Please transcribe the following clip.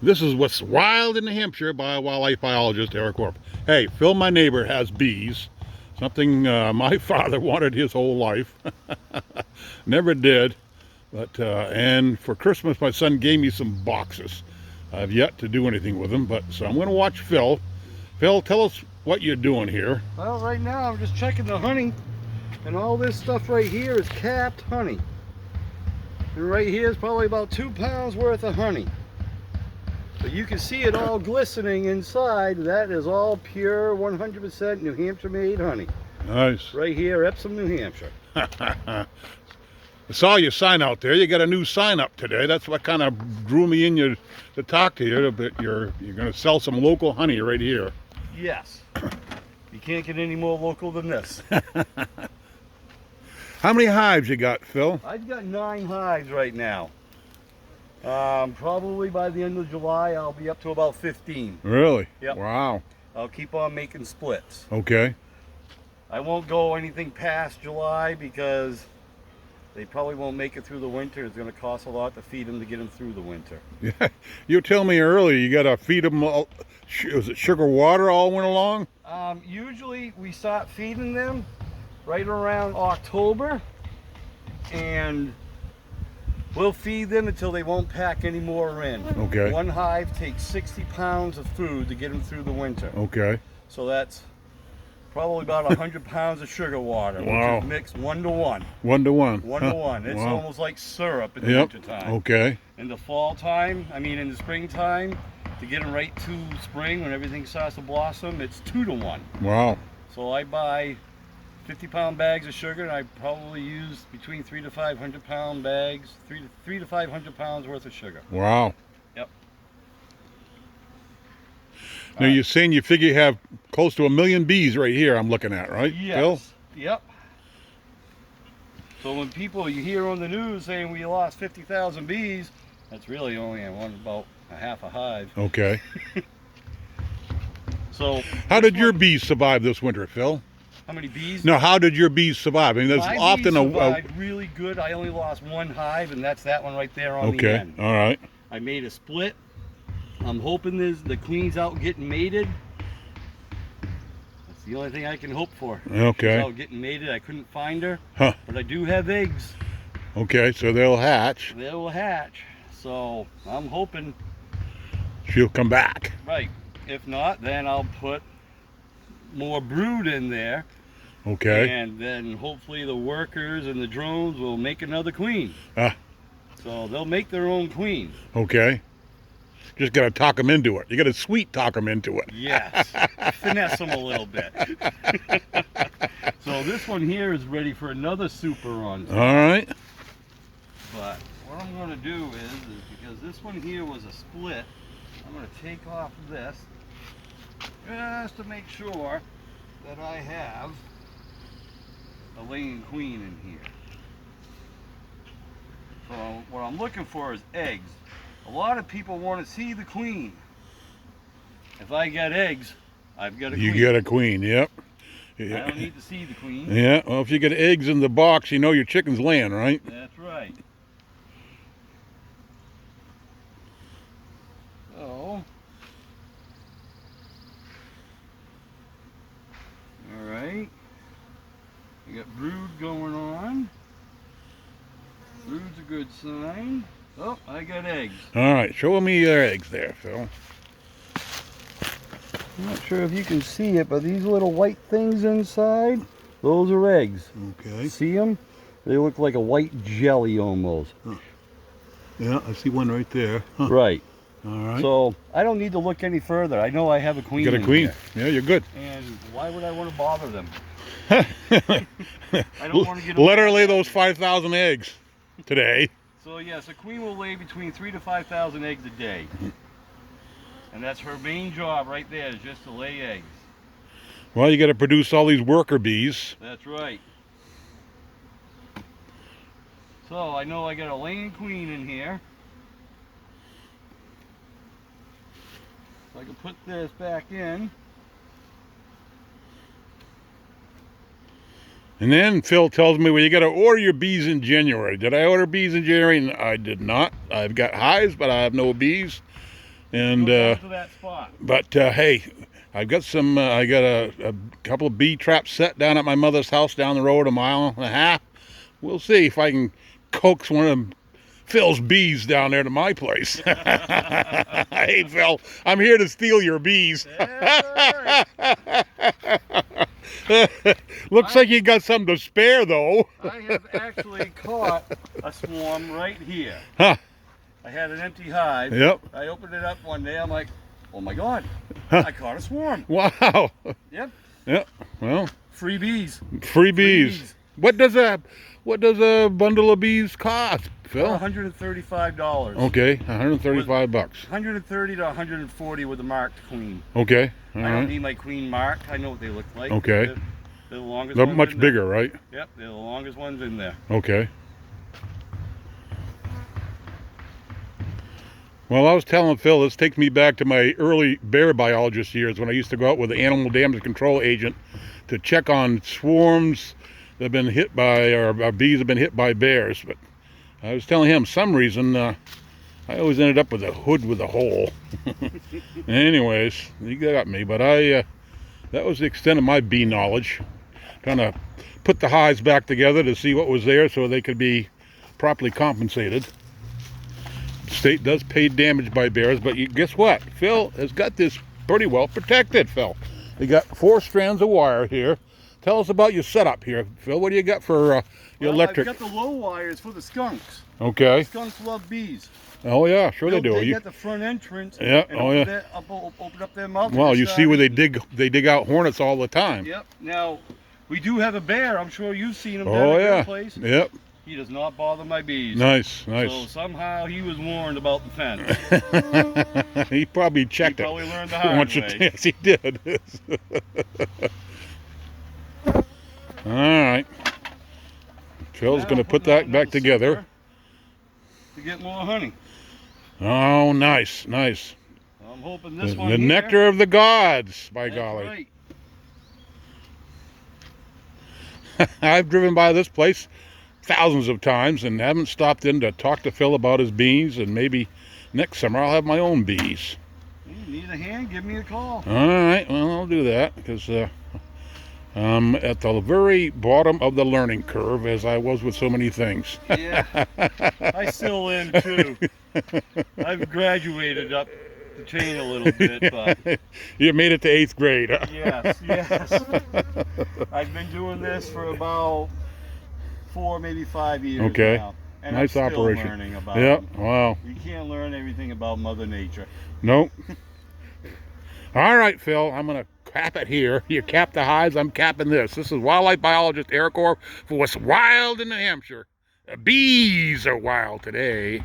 This is What's Wild in New Hampshire by wildlife biologist Eric Worf. Hey, Phil, my neighbor, has bees. Something my father wanted his whole life. Never did. But and for Christmas, my son gave me some boxes. I've yet to do anything with them, but so I'm going to watch Phil. Phil, tell us what you're doing here. Well, right now I'm just checking the honey, and all this stuff right here is capped honey. And right here is probably about 2 pounds worth of honey. But you can see it all glistening inside. That is all pure 100% New Hampshire made honey. Nice. Right here, Epsom, New Hampshire. I saw your sign out there. You got a new sign up today. That's what kind of drew me in you to talk to you. But you're going to sell some local honey right here. Yes. You can't get any more local than this. How many hives you got, Phil? I've got 9 hives right now. Probably by the end of July, I'll be up to about 15. Really? Yep. Wow. I'll keep on making splits. Okay. I won't go anything past July because they probably won't make it through the winter. It's going to cost a lot to feed them to get them through the winter. Yeah. You were telling me earlier you got to feed them, was it sugar water all winter long? Usually we start feeding them right around October, and we'll feed them until they won't pack any more in. Okay. One hive takes 60 pounds of food to get them through the winter. Okay. So that's probably about 100 pounds of sugar water, Wow. which is mixed 1 to 1. 1 to 1. 1 to 1. It's Wow. almost like syrup in the Yep. winter time. Okay. In the fall time, in the springtime, to get them right to spring when everything starts to blossom, it's 2 to 1. Wow. So I buy 50-pound bags of sugar, and I probably use between 300 to 500 pound bags, 3 to 500 pounds worth of sugar. Wow. Yep. Now you're saying you figure you have close to 1 million bees right here I'm looking at, right, Yes. Phil? Yep. So when you hear on the news saying we lost 50,000 bees, that's really only about a half a hive. Okay. So How did your bees survive this winter, Phil? how many bees? No, how did your bees survive? I mean, there's My often bees a survived really good. I only lost 1 hive, and that's that one right there on the okay. end. All right. I made a split. I'm hoping the queen's out getting mated. That's the only thing I can hope for. Okay. She's out getting mated. I couldn't find her, Huh. but I do have eggs. Okay, so they'll hatch. They will hatch. So I'm hoping. She'll come back. Right. If not, then I'll put more brood in there. Okay. And then hopefully the workers and the drones will make another queen. Ah. So they'll make their own queen. Okay. Just got to talk them into it. You got to sweet talk them into it. Yes. Finesse them a little bit. So this one here is ready for another super on. All right. But what I'm going to do is because this one here was a split, I'm going to take off this just to make sure that I have a laying queen in here. So what I'm looking for is eggs. A lot of people want to see the queen. If I got eggs, I've got a queen. You get a queen, yep. I don't need to see the queen. Yeah, well, if you get eggs in the box, you know your chicken's laying, right? That's right. So, all right. We got brood going on. Brood's a good sign. Oh, I got eggs. All right, show me your eggs there, Phil. I'm not sure if you can see it, but these little white things inside, those are eggs. Okay. See them? They look like a white jelly almost. Yeah, I see one right there. Huh. Right. All right. So I don't need to look any further. I know I have a queen. You got a in queen. here. Yeah, you're good. And why would I want to bother them? I don't want to get. Let her lay those 5,000 eggs today. So yes, a queen will lay between 3,000 to 5,000 eggs a day, and that's her main job right there, is just to lay eggs. Well, you got to produce all these worker bees. That's right. So I know I got a laying queen in here. So I can put this back in. And then Phil tells me, well, you got to order your bees in January. Did I order bees in January? I did not. I've got hives, but I have no bees. And Go down to that spot. but hey, I've got some. I got a couple of bee traps set down at my mother's house down the road, 1.5 miles. We'll see if I can coax one of Phil's bees down there to my place. Hey, Phil, I'm here to steal your bees. That's Looks like you got some to spare, though. I have actually caught a swarm right here. Huh? I had an empty hive. Yep. I opened it up one day. I'm like, oh my God, Huh. I caught a swarm. Wow. Yep. Yep. Well, Free bees. free bees. bees. What does a bundle of bees cost, Phil? $135. Okay, 135 bucks. 130 to 140 with a marked queen. Okay. All I don't right. need my queen marked. I know what they look like. Okay. They're the longest They're ones much in there. bigger, right? Yep, they're the longest ones in there. Okay. Well, I was telling Phil, this takes me back to my early bear biologist years when I used to go out with the animal damage control agent to check on swarms that have been hit by, or bees have been hit by bears. But I was telling him, some reason, I always ended up with a hood with a hole. Anyways, you got me. But that was the extent of my bee knowledge. Trying to put the hives back together to see what was there so they could be properly compensated. The state does pay damage by bears, but guess what? Phil has got this pretty well protected, Phil. You got 4 strands of wire here. Tell us about your setup here, Phil. What do you got for your electric? I've got the low wires for the skunks. Okay. Skunks love bees. Oh yeah, sure they do. They got the front entrance. Yeah, And oh, open yeah. That up, open up their mouth. Well, and you start see where they eating. dig out hornets all the time. Yep. Now, we do have a bear. I'm sure you've seen him down Oh at your yeah. place. Yep. He does not bother my bees. Nice, So nice. somehow he was warned about the fence. He probably checked He it. probably learned the hard Once or way. yes, he did. All right. Phil's Now going to put put it on that back another together. sucker to get more honey. Oh, nice, nice. I'm hoping this The one here, nectar of the gods, by that's golly. right. I've driven by this place thousands of times and haven't stopped in to talk to Phil about his bees, and maybe next summer I'll have my own bees. You need a hand? Give me a call. All right, well, I'll do that because I'm at the very bottom of the learning curve, as I was with so many things. Yeah, I still am too. I've graduated up the chain a little bit, but You made it to 8th grade. Huh? yes, yes. I've been doing this for about 4, maybe 5 years Okay. now. And Nice I'm still operation. learning about Yep, it. wow. You can't learn everything about Mother Nature. Nope. All right, Phil, I'm going to cap it here. You cap the hives, I'm capping this. This is wildlife biologist Eric Orr for what's wild in New Hampshire. The bees are wild today.